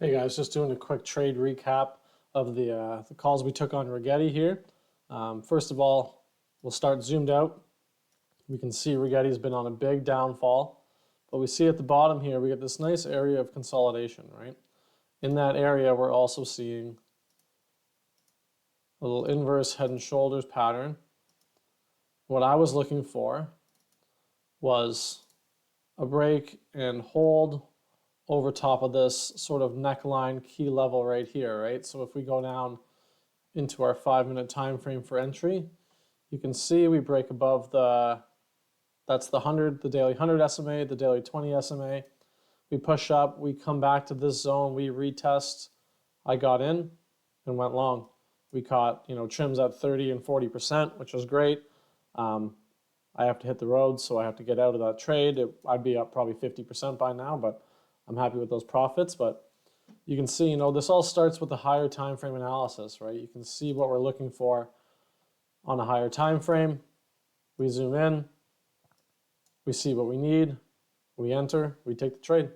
Hey guys, just doing a quick trade recap of the calls we took on Rigetti here. First of all, we'll start zoomed out. We can see Rigetti's been on a big downfall, but we see at the bottom here we get this nice area of consolidation, right? In that area, we're also seeing a little inverse head and shoulders pattern. What I was looking for was a break and hold over top of this sort of neckline key level right here, right? So if we go down into our 5-minute time frame for entry, you can see we break above that's the daily 100 SMA, the daily 20 SMA. We push up, we come back to this zone, we retest. I got in and went long. We caught, trims at 30 and 40%, which was great. I have to hit the road, so I have to get out of that trade. I'd be up probably 50% by now, but I'm happy with those profits. But you can see, this all starts with the higher time frame analysis, right? You can see what we're looking for on a higher time frame. We zoom in, we see what we need, we enter, we take the trade.